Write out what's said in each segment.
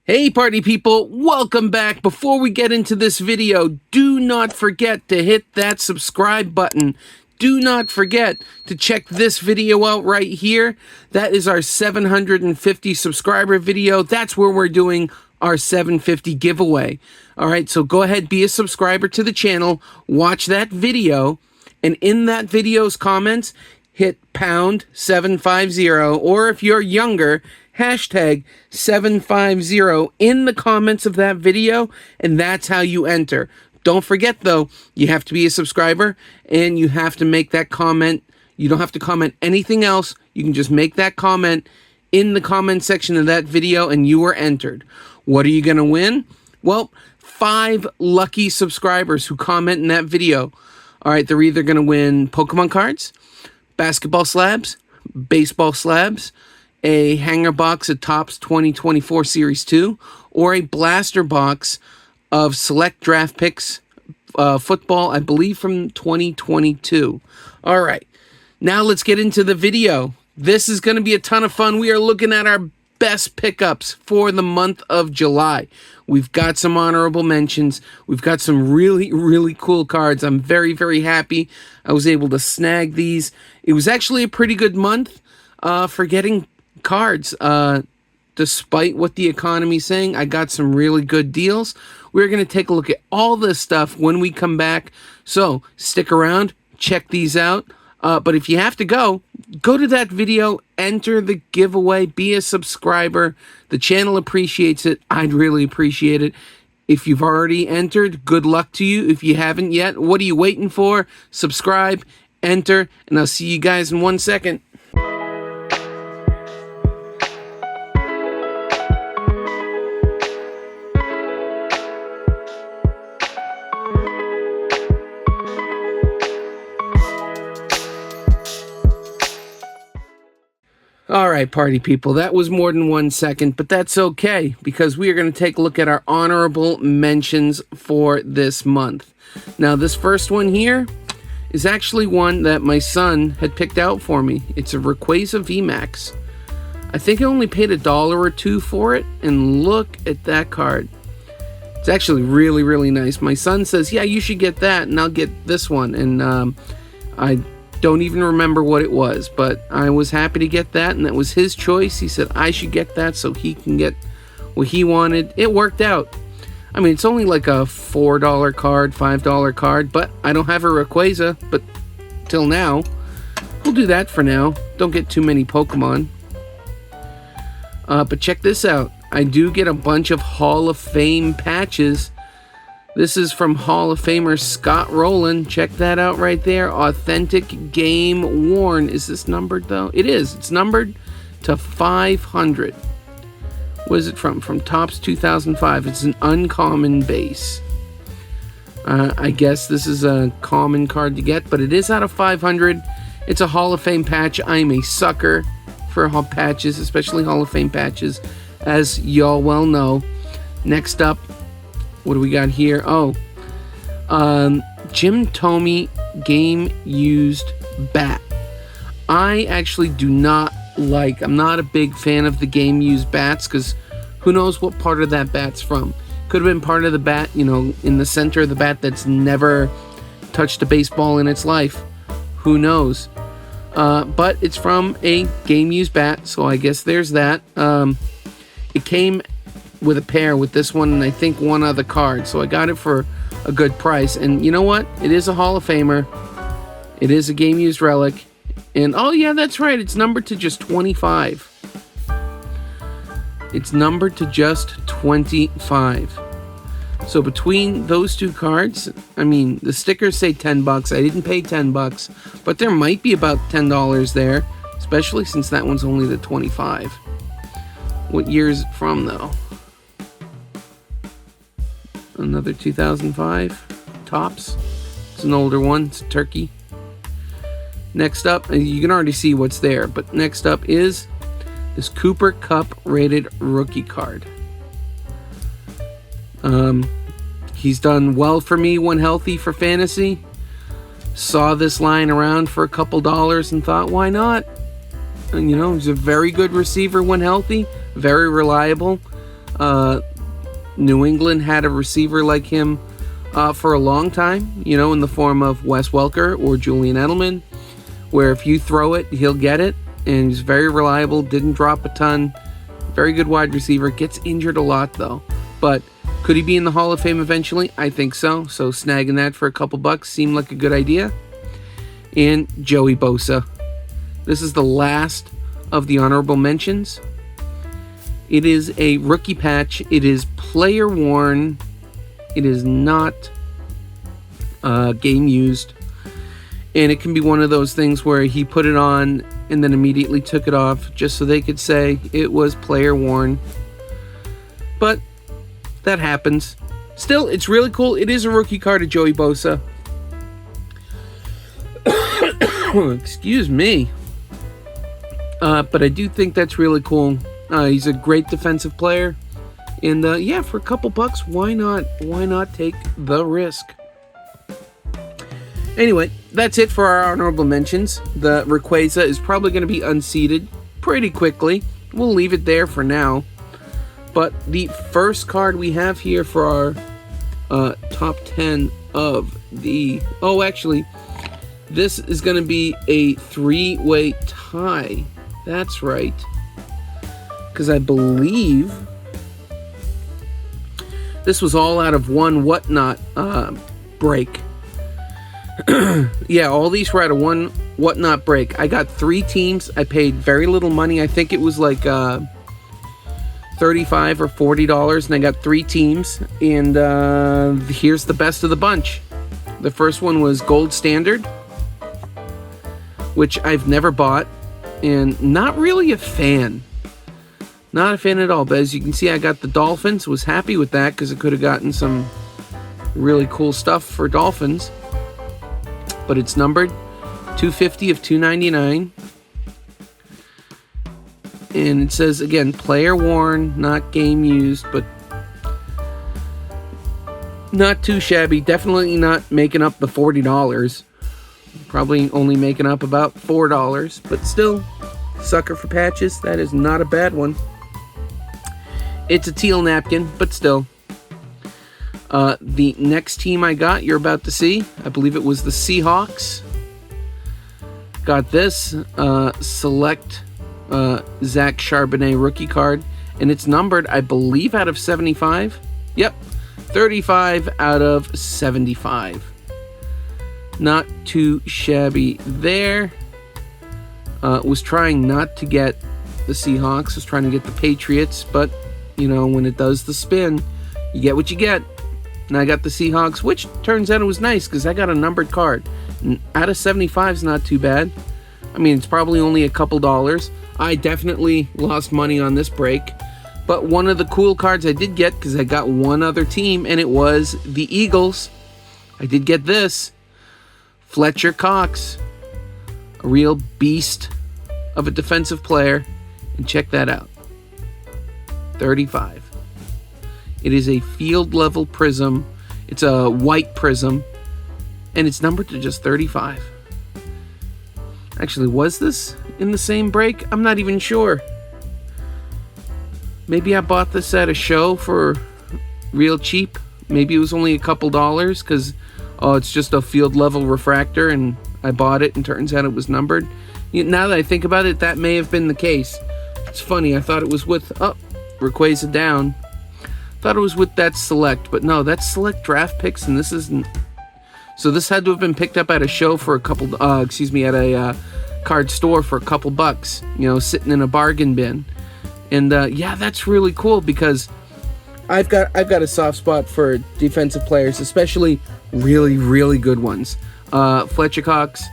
Hey party people, welcome back. Before we get into this video, do not forget to hit that subscribe button. Do not forget to check this video out right here. That is our 750 subscriber video. That's where we're doing our 750 giveaway. All right, so go ahead, be a subscriber to the channel, watch that video, and in that video's comments, hit pound 750, or if you're younger, hashtag 750 in the comments of that video, and that's how you enter. Don't forget though, you have to be a subscriber and you have to make that comment. You don't have to comment anything else. You can just make that comment in the comment section of that video and you are entered. What are you going to win? Well, 5 lucky subscribers who comment in that video. All right, they're either going to win Pokemon cards, basketball slabs, baseball slabs, a hanger box of Topps 2024 Series 2, or a blaster box of select draft picks, football, I believe from 2022. All right, now let's get into the video. This is going to be a ton of fun. We are looking at our best pickups for the month of July. We've got some honorable mentions. We've got some really cool cards. I'm very happy I was able to snag these. It was actually a pretty good month for getting cards. Despite what the economy's saying, I got some really good deals. We're going to take a look at all this stuff when we come back. So stick around, check these out. But if you have to go to that video, enter the giveaway, be a subscriber. The channel appreciates it. I'd really appreciate it. If you've already entered, good luck to you. If you haven't yet, what are you waiting for? Subscribe, enter, and I'll see you guys in 1 second. All right, party people, that was more than 1 second, but that's okay because we are going to take a look at our honorable mentions for this month. Now, this first one here is actually one that my son had picked out for me. It's a Rayquaza VMAX. I think I only paid $1 or $2 for it, and look at that card. It's actually really nice. My son says, yeah, you should get that, and I'll get this one, and I don't even remember what it was, but I was happy to get that, and that was his choice. He said I should get that so he can get what he wanted. It worked out. I mean, it's only like a $4 card, $5 card, but I don't have a Rayquaza, but till now. We'll do that for now. Don't get too many Pokemon. But check this out. I do get a bunch of Hall of Fame patches. This is from Hall of Famer Scott Rowland. Check that out right there. Authentic Game Worn. Is this numbered though? It is. It's numbered to 500. What is it from? From Topps 2005. It's an uncommon base. I guess this is a common card to get, but it is out of 500. It's a Hall of Fame patch. I'm a sucker for patches, especially Hall of Fame patches, as y'all well know. Next up, what do we got here? Jim Thome game used bat. I actually do not like, I'm not a big fan of the game used bats because who knows what part of that bat's from. Could have been part of the bat, you know, in the center of the bat that's never touched a baseball in its life. Who knows? But it's from a game used bat, so I guess there's that. It came with a pair with this one and I think one other card, so I got it for a good price. And you know what, it is a Hall of Famer, it is a game used relic, and oh yeah, that's right, it's numbered to just 25. It's numbered to just 25. So between those two cards, I mean, the stickers say $10. I didn't pay $10, but there might be about $10 there, especially since that one's only the 25. What year is it from though? Another 2005 Topps. It's an older one. It's a turkey. Next up, you can already see what's there, but next up is this Cooper Kupp rated rookie card. He's done well for me when healthy for fantasy. Saw this lying around for a couple dollars and thought, why not? And you know, he's a very good receiver when healthy, very reliable. New England had a receiver like him for a long time, in the form of Wes Welker or Julian Edelman, where if you throw it, he'll get it, and he's very reliable, didn't drop a ton, very good wide receiver, gets injured a lot though, but could he be in the Hall of Fame eventually? I think so, so snagging that for a couple bucks seemed like a good idea. And Joey Bosa. This is the last of the honorable mentions. It is a rookie patch, it is player worn, it is not game used, and it can be one of those things where he put it on and then immediately took it off just so they could say it was player worn. But that happens. Still, it's really cool. It is a rookie card of Joey Bosa. Excuse me. But I do think that's really cool. He's a great defensive player. And yeah, for a couple bucks, why not? Why not take the risk? Anyway, that's it for our honorable mentions. The Rayquaza is probably going to be unseated pretty quickly. We'll leave it there for now. But the first card we have here for our top 10 of the... Oh, actually, this is going to be a three-way tie. That's right. Because I believe this was all out of one Whatnot break. Yeah, all these were out of one Whatnot break. I got 3 teams. I paid very little money. I think it was like $35 or $40, and I got 3 teams. And here's the best of the bunch. The first one was Gold Standard, which I've never bought, and not really a fan. Not a fan at all, but as you can see, I got the Dolphins. Was happy with that because I could have gotten some really cool stuff for Dolphins. But it's numbered 250 of 299. And it says, again, player worn, not game used, but not too shabby. Definitely not making up the $40. Probably only making up about $4, but still, sucker for patches. That is not a bad one. It's a teal napkin, but still. The next team I got, you're about to see. I believe it was the Seahawks. Got this select Zach Charbonnet rookie card, and it's numbered, I believe, out of 75. Yep, 35 out of 75. Not too shabby there. Was trying not to get the Seahawks. Was trying to get the Patriots, but when it does the spin, you get what you get. And I got the Seahawks, which turns out it was nice because I got a numbered card. And out of 75 is not too bad. I mean, it's probably only a couple dollars. I definitely lost money on this break. But one of the cool cards I did get, because I got one other team, and it was the Eagles. I did get this. Fletcher Cox. A real beast of a defensive player. And check that out. 35. It is a field level prism. It's a white prism. And it's numbered to just 35. Actually, was this in the same break? I'm not even sure. Maybe I bought this at a show for real cheap. Maybe it was only a couple dollars because, it's just a field level refractor and I bought it and turns out it was numbered. Now that I think about it, that may have been the case. It's funny, I thought it was with, Rayquaza down. Thought it was with that select, but no, that's select draft picks, and this isn't. So this had to have been picked up at a show for a couple, at a card store for a couple bucks, sitting in a bargain bin. And yeah, that's really cool because I've got a soft spot for defensive players, especially really, really good ones. Fletcher Cox,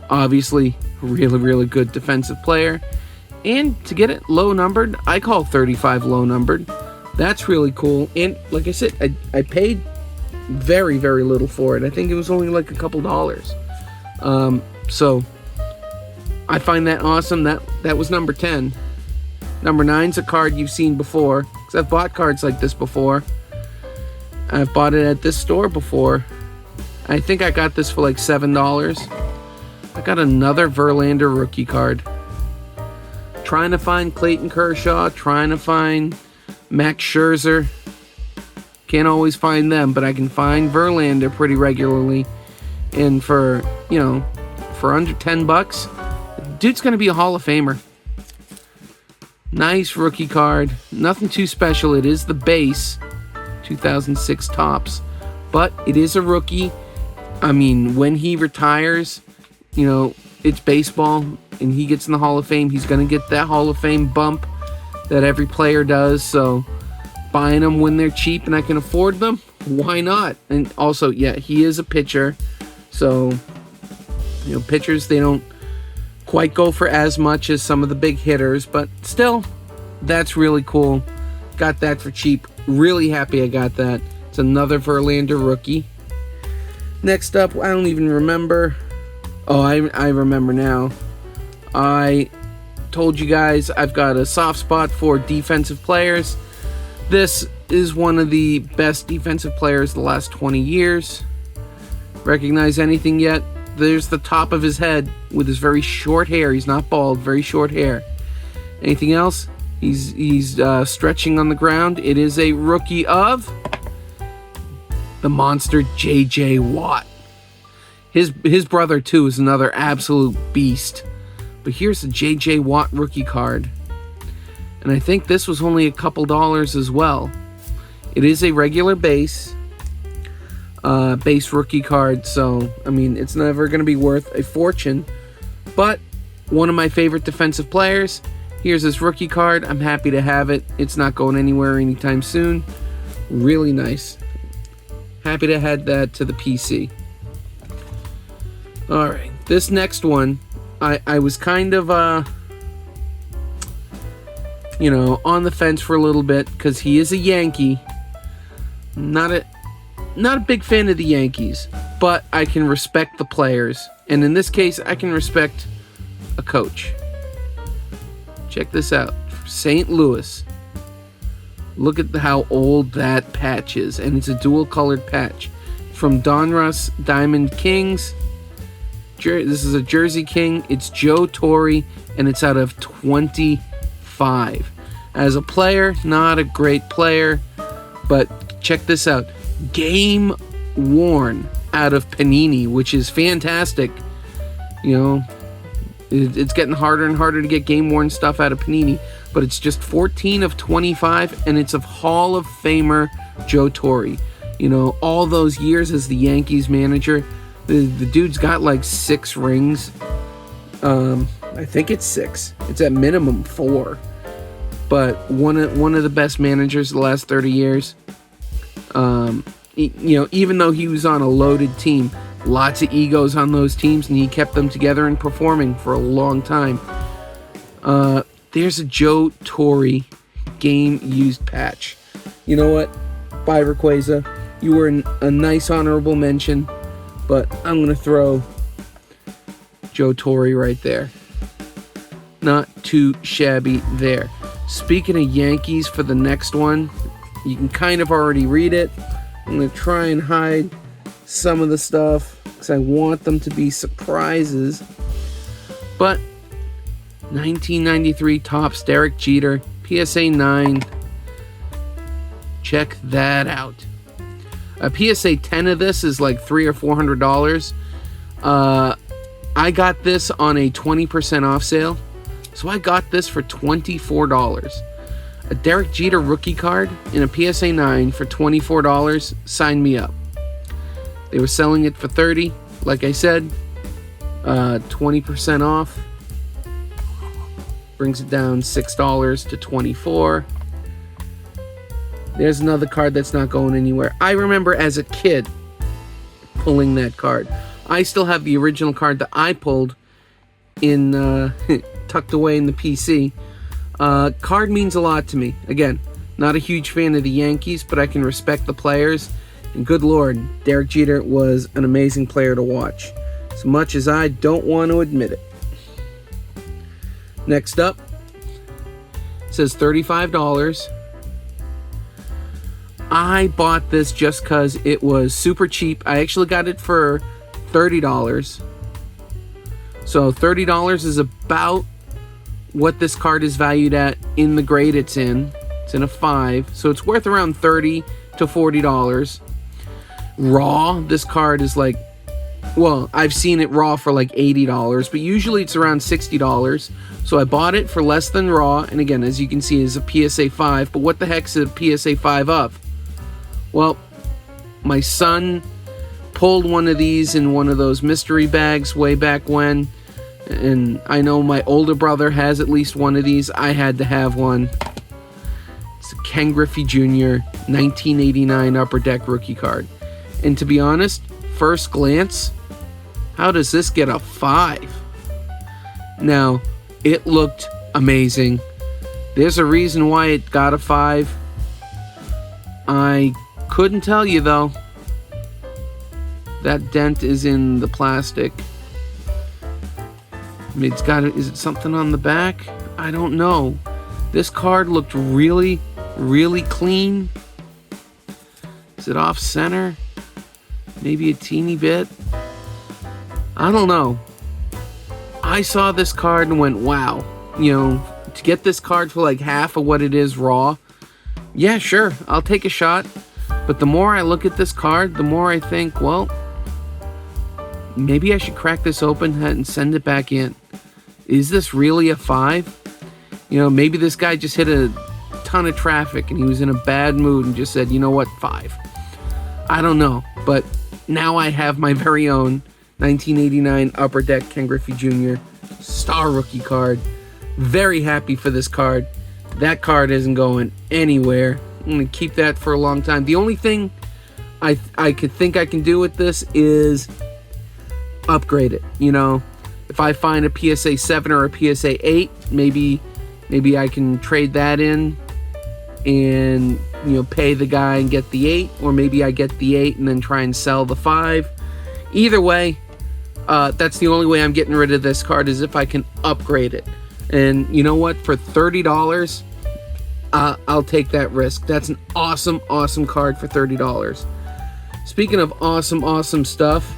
obviously, really, really good defensive player. And to get it low numbered, I call 35 low numbered. That's really cool. And like I said, I paid very, very little for it. I think it was only like a couple dollars. So I find that awesome. That was number 10. Number 9's a card you've seen before, because I've bought cards like this before. I've bought it at this store before. I think I got this for like $7. I got another Verlander rookie card. Trying to find Clayton Kershaw, trying to find Max Scherzer. Can't always find them, but I can find Verlander pretty regularly. And for, you know, for under $10, dude's going to be a Hall of Famer. Nice rookie card. Nothing too special. It is the base. 2006 Topps. But it is a rookie. I mean, when he retires, you know, it's baseball, and he gets in the Hall of Fame. He's going to get that Hall of Fame bump that every player does. So buying them when they're cheap and I can afford them, why not? And also, yeah, he is a pitcher. So, you know, pitchers, they don't quite go for as much as some of the big hitters, but still, that's really cool. Got that for cheap. Really happy I got that. It's another Verlander rookie. Next up, I don't even remember. Oh, I remember now. I told you guys I've got a soft spot for defensive players. This is one of the best defensive players the last 20 years. Recognize anything yet? There's the top of his head with his very short hair. He's not bald, very short hair. Anything else? He's stretching on the ground. It is a rookie of the monster J.J. Watt. His brother, too, is another absolute beast. But here's the J.J. Watt rookie card. And I think this was only a couple dollars as well. It is a regular base rookie card. So, I mean, it's never going to be worth a fortune. But one of my favorite defensive players. Here's his rookie card. I'm happy to have it. It's not going anywhere anytime soon. Really nice. Happy to add that to the PC. Alright, this next one, I was kind of, you know, on the fence for a little bit because he is a Yankee. Not a big fan of the Yankees, but I can respect the players. And in this case, I can respect a coach. Check this out. St. Louis. Look at how old that patch is. And it's a dual-colored patch. From Donruss Diamond Kings. This is a Jersey King. It's Joe Torre. And it's out of 25. As a player, not a great player. But check this out. Game worn out of Panini, which is fantastic. You know, it's getting harder and harder to get game worn stuff out of Panini. But it's just 14 of 25, and it's of Hall of Famer Joe Torre. You know, all those years as the Yankees manager, the dude's got like 6 rings. I think it's 6. It's at minimum 4. But one of the best managers the last 30 years. You know, even though he was on a loaded team, lots of egos on those teams, and he kept them together and performing for a long time. There's a Joe Torre game-used patch. You know what? Bye, Rayquaza. You were a nice honorable mention, but I'm going to throw Joe Torre right there. Not too shabby there. Speaking of Yankees for the next one, you can kind of already read it. I'm going to try and hide some of the stuff because I want them to be surprises. But 1993 Topps Derek Jeter, PSA 9. Check that out. A PSA 10 of this is like $300 or $400. I got this on a 20% off sale, so I got this for $24. A Derek Jeter rookie card in a PSA 9 for $24. Sign me up. They were selling it for $30. Like I said, 20% off. Brings it down $6 to $24. There's another card that's not going anywhere. I remember as a kid pulling that card. I still have the original card that I pulled in tucked away in the PC. Card means a lot to me. Again, not a huge fan of the Yankees, but I can respect the players. And good Lord, Derek Jeter was an amazing player to watch. As much as I don't want to admit it. Next up, it says $35. I bought this just because it was super cheap. I actually got it for $30. So $30 is about what this card is valued at in the grade it's in. It's It's in a 5, so it's worth around $30 to $40. Raw, this card is like, well, I've seen it raw for like $80, but usually it's around $60. So I bought it for less than raw, and again, as you can see, it's a PSA 5, but what the heck's a PSA 5 of? Well, my son pulled one of these in one of those mystery bags way back when, and I know my older brother has at least one of these. I had to have one. It's a Ken Griffey Jr. 1989 Upper Deck rookie card. And to be honest, first glance, how does this get a 5? Now, it looked amazing. There's a reason why it got a 5. I couldn't tell you though. That dent is in the plastic. It's got is it something on the back? I don't know. This card looked really, really clean. Is it off center? Maybe a teeny bit. I don't know. I saw this card and went, wow. You know, to get this card for like half of what it is raw, yeah, sure, I'll take a shot. But the more I look at this card, the more I think, well, maybe I should crack this open and send it back in. Is this really a 5? You know, maybe this guy just hit a ton of traffic and he was in a bad mood and just said, you know what, 5. I don't know, but now I have my very own 1989 Upper Deck Ken Griffey Jr. Star Rookie card. Very happy for this card. That card isn't going anywhere. I'm going to keep that for a long time. The only thing I could think I can do with this is upgrade it. You know, if I find a PSA 7 or a PSA 8, maybe I can trade that in and, you know, pay the guy and get the 8, or maybe I get the 8 and then try and sell the 5. Either way, that's the only way I'm getting rid of this card, is if I can upgrade it. And you know what? For $30, I'll take that risk. That's an awesome, awesome card for $30. Speaking of awesome, awesome stuff,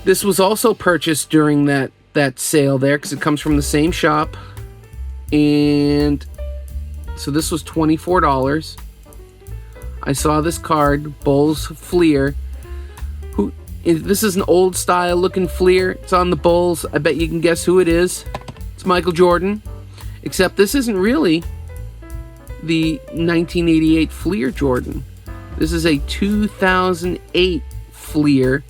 this was also purchased during that sale there, because it comes from the same shop. And so this was $24. I saw this card, Bulls Fleer. This is an old style looking Fleer. It's on the Bulls. I bet you can guess who it is. It's Michael Jordan. Except this isn't really the 1988 Fleer Jordan. This is a 2008 Fleer.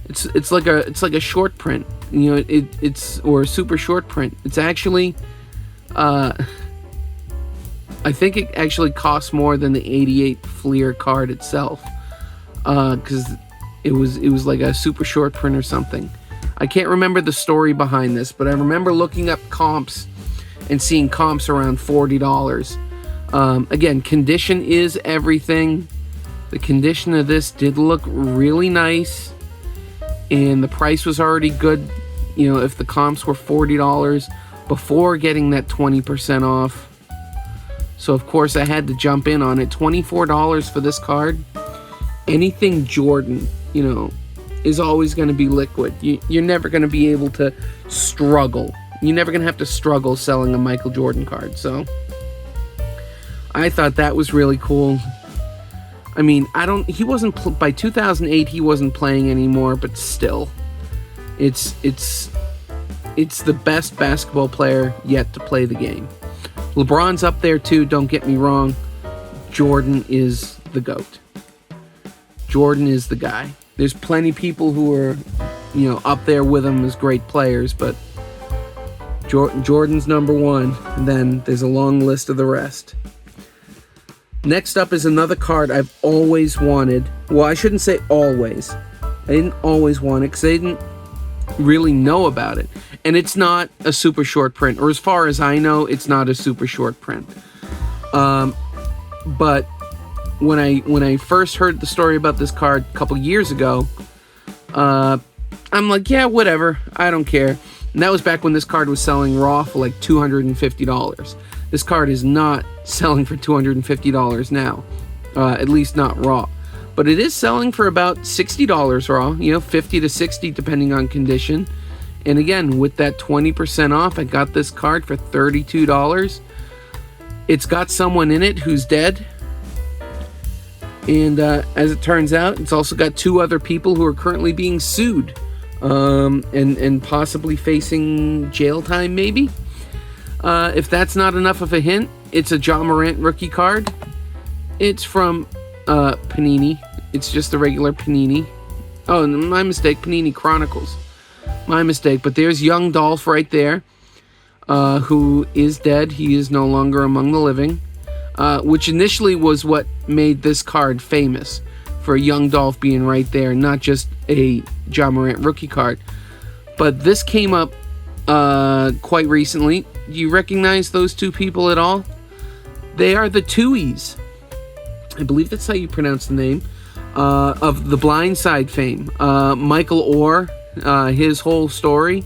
It's like a short print. You know, it's or a super short print. It's actually I think it actually costs more than the 88 Fleer card itself, because it was like a super short print or something. I can't remember the story behind this, but I remember looking up comps and seeing comps around $40. Again, condition is everything. The condition of this did look really nice, and the price was already good. You know, if the comps were $40 before getting that 20% off. So of course I had to jump in on it. $24 for this card. Anything Jordan, you know, is always going to be liquid. You're never going to be able to struggle. You're never going to have to struggle selling a Michael Jordan card. So I thought that was really cool. I mean, he wasn't, by 2008, he wasn't playing anymore, but still, it's the best basketball player yet to play the game. LeBron's up there too, don't get me wrong. Jordan is the GOAT. Jordan is the guy. There's plenty of people who are, you know, up there with him as great players, but Jordan's number one, and then there's a long list of the rest. Next up is another card I've always wanted. Well, I shouldn't say always. I didn't always want it because I didn't really know about it. And it's not a super short print, or as far as I know, it's not a super short print. But when I first heard the story about this card a couple years ago, I'm like, yeah, whatever, I don't care. And that was back when this card was selling raw for like $250. This card is not selling for $250 now, at least not raw. But it is selling for about $60 raw, you know, $50 to $60 depending on condition. And again, with that 20% off, I got this card for $32. It's got someone in it who's dead. And as it turns out, it's also got 2 other people who are currently being sued. And possibly facing jail time, maybe. If that's not enough of a hint, it's a Ja Morant rookie card. It's from Panini. It's just a regular Panini. Oh, my mistake. Panini Chronicles. My mistake. But there's young Dolph right there, who is dead. He is no longer among the living, which initially was what made this card famous, for young Dolph being right there, not just a Ja Morant rookie card. But this came up quite recently. Do you recognize those 2 people at all? They are the Tuohys. I believe that's how you pronounce the name. Of the Blind Side fame. Michael Orr, his whole story.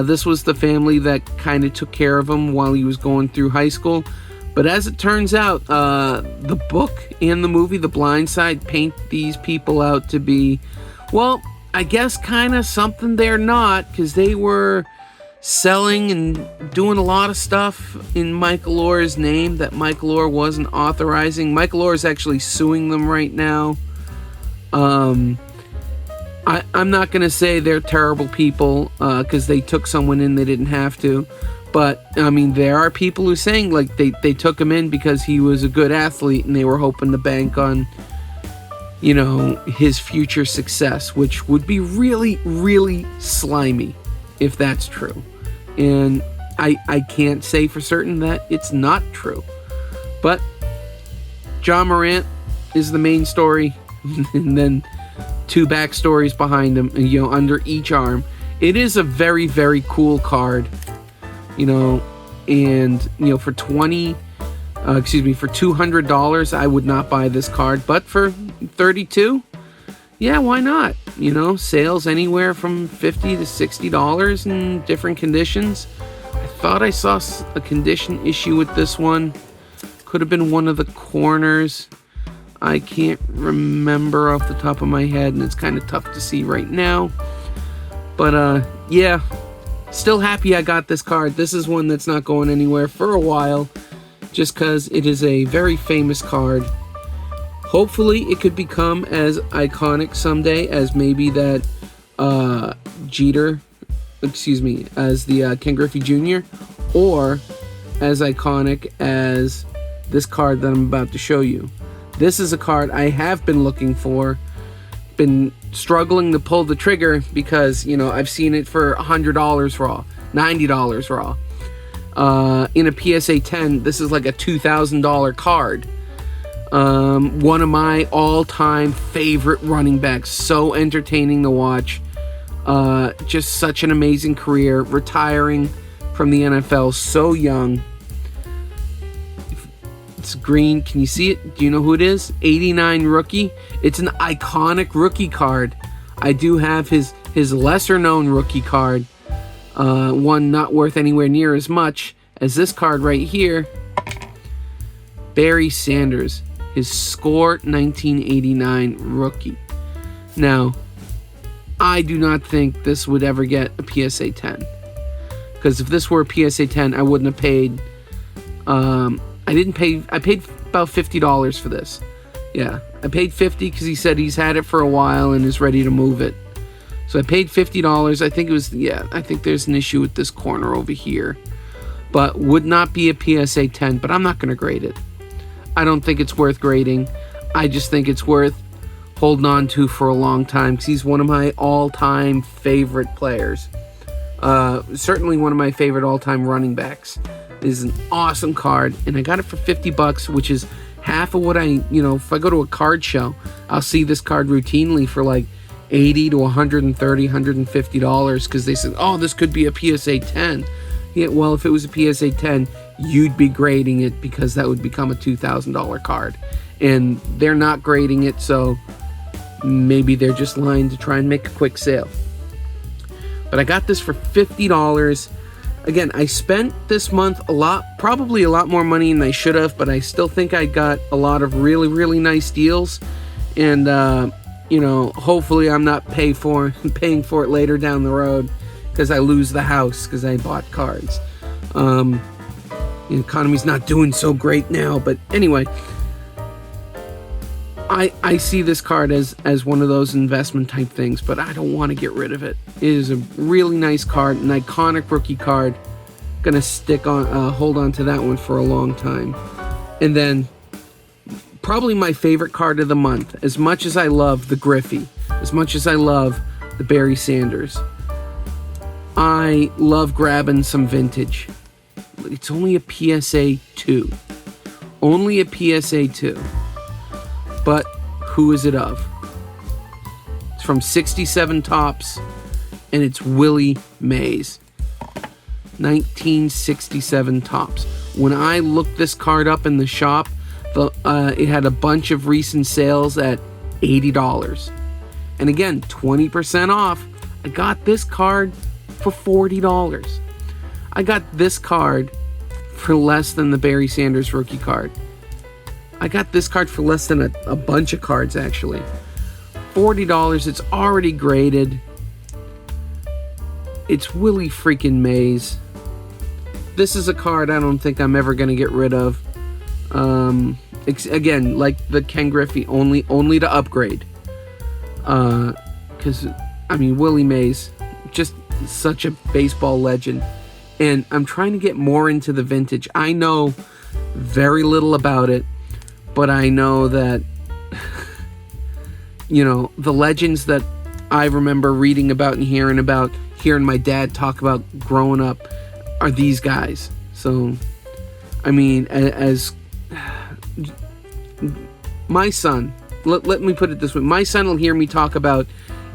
This was the family that kind of took care of him while he was going through high school. But as it turns out, the book and the movie The Blind Side paint these people out to be, well, I guess kind of something they're not, because they were selling and doing a lot of stuff in Michael Orr's name that Michael Orr wasn't authorizing. Michael Orr is actually suing them right now. I'm not going to say they're terrible people because they took someone in they didn't have to. But, I mean, there are people who are saying, like, they took him in because he was a good athlete and they were hoping to bank on, you know, his future success, which would be really, really slimy if that's true. And I can't say for certain that it's not true. But Ja Morant is the main story, and then 2 backstories behind him, you know, under each arm. It is a very, very cool card, you know, and, you know, for $200, I would not buy this card, but for $32, yeah, why not? You know, sales anywhere from $50 to $60 in different conditions. I thought I saw a condition issue with this one. Could have been one of the corners. I can't remember off the top of my head, and it's kind of tough to see right now. But, yeah, still happy I got this card. This is one that's not going anywhere for a while, just because it is a very famous card. Hopefully, it could become as iconic someday as maybe that Jeter, as the Ken Griffey Jr., or as iconic as this card that I'm about to show you. This is a card I have been looking for, been struggling to pull the trigger because, you know, I've seen it for $100 raw, $90 raw. In a PSA 10, this is like a $2,000 card. One of my all-time favorite running backs. So entertaining to watch. Just such an amazing career. Retiring from the NFL so young. It's green. Can you see it? Do you know who it is? 89 rookie. It's an iconic rookie card. I do have his lesser-known rookie card. One not worth anywhere near as much as this card right here. Barry Sanders. His Score 1989 rookie. Now, I do not think this would ever get a PSA 10. Because if this were a PSA 10, I wouldn't have paid... I paid about $50 for this. Yeah, I paid $50 because he said he's had it for a while and is ready to move it. So I paid $50. I think it was... Yeah, I think there's an issue with this corner over here. But would not be a PSA 10, but I'm not going to grade it. I don't think it's worth grading. I just think it's worth holding on to for a long time because he's one of my all-time favorite players. Certainly one of my favorite all-time running backs. It is an awesome card, and I got it for $50, which is half of what if I go to a card show, I'll see this card routinely for like $80 to $130, $150 because they said, oh, this could be a PSA 10. Yeah, well, if it was a PSA 10, you'd be grading it because that would become a $2,000 card. And they're not grading it, so maybe they're just lying to try and make a quick sale. But I got this for $50. Again, I spent this month probably a lot more money than I should have, but I still think I got a lot of really, really nice deals. And, hopefully I'm not paying for it later down the road because I lose the house because I bought cards. The economy's not doing so great now, but anyway, I see this card as one of those investment type things, but I don't want to get rid of it. It is a really nice card, an iconic rookie card. Gonna hold on to that one for a long time. And then probably my favorite card of the month, as much as I love the Griffey, as much as I love the Barry Sanders, I love grabbing some vintage. It's only a PSA 2. Only a PSA 2. But who is it of? It's from 67 Topps, and it's Willie Mays. 1967 Topps. When I looked this card up in the shop, it had a bunch of recent sales at $80. And again, 20% off. I got this card for $40. I got this card for less than the Barry Sanders rookie card. I got this card for less than a bunch of cards, actually. $40. It's already graded. It's Willie freaking Mays. This is a card I don't think I'm ever going to get rid of. Again, like the Ken Griffey, only to upgrade. Because, I mean, Willie Mays, just such a baseball legend. And I'm trying to get more into the vintage. I know very little about it, but I know that, you know, the legends that I remember reading about and hearing my dad talk about growing up are these guys. So, I mean, as my son, let me put it this way, my son will hear me talk about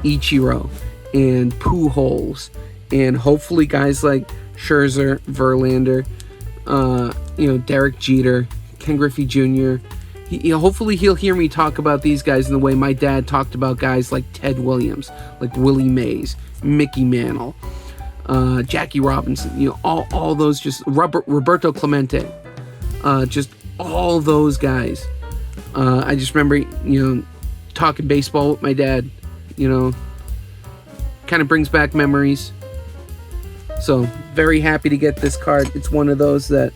Ichiro and Pujols and hopefully guys like Scherzer, Verlander, Derek Jeter, Ken Griffey Jr. Hopefully he'll hear me talk about these guys in the way my dad talked about guys like Ted Williams, like Willie Mays, Mickey Mantle, Jackie Robinson, all those, just Roberto Clemente, just all those guys. I just remember, talking baseball with my dad, kind of brings back memories. So, very happy to get this card. It's one of those that,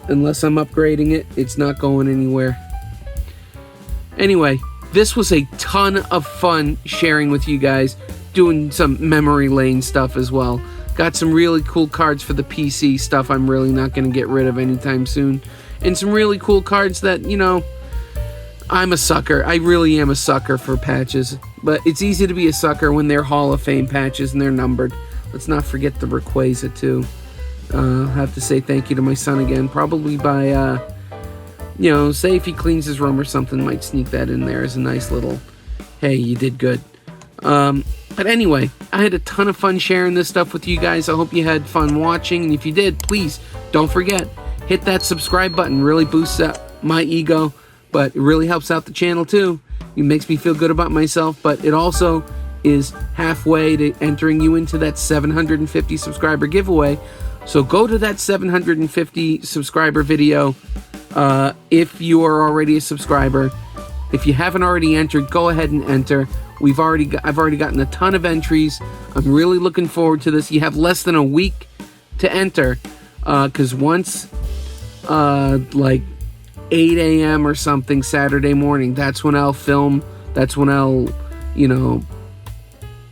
unless I'm upgrading it, it's not going anywhere. Anyway, this was a ton of fun sharing with you guys, doing some memory lane stuff as well. Got some really cool cards for the PC, stuff I'm really not going to get rid of anytime soon. And some really cool cards that, I'm a sucker. I really am a sucker for patches. But it's easy to be a sucker when they're Hall of Fame patches and they're numbered. Let's not forget the Rayquaza too. I'll have to say thank you to my son again. Probably by, say if he cleans his room or something, might sneak that in there as a nice little, hey, you did good. But anyway, I had a ton of fun sharing this stuff with you guys. I hope you had fun watching. And if you did, please don't forget, hit that subscribe button. Really boosts up my ego, but it really helps out the channel too. It makes me feel good about myself, but it also is halfway to entering you into that 750 subscriber giveaway. So go to that 750 subscriber video if you are already a subscriber. If you haven't already entered, go ahead and enter. I've already gotten a ton of entries. I'm really looking forward to this. You have less than a week to enter, because once like 8 a.m. or something Saturday morning, that's when I'll film. That's when I'll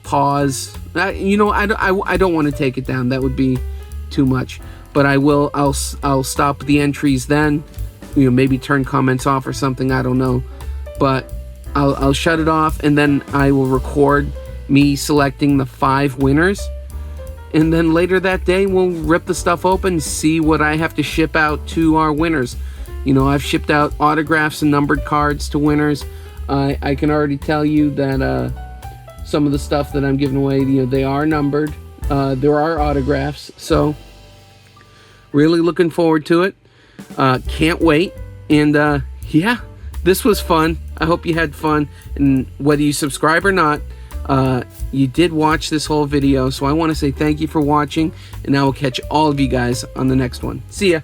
pause. I don't want to take it down. That would be too much. But I'll stop the entries then. Maybe turn comments off or something. I don't know. But I'll shut it off, and then I will record me selecting the 5 winners. And then later that day, we'll rip the stuff open, see what I have to ship out to our winners. I've shipped out autographs and numbered cards to winners. I can already tell you that some of the stuff that I'm giving away, they are numbered. There are autographs. So, really looking forward to it. Can't wait. And, yeah, this was fun. I hope you had fun. And whether you subscribe or not, you did watch this whole video. So I want to say thank you for watching. And I will catch all of you guys on the next one. See ya.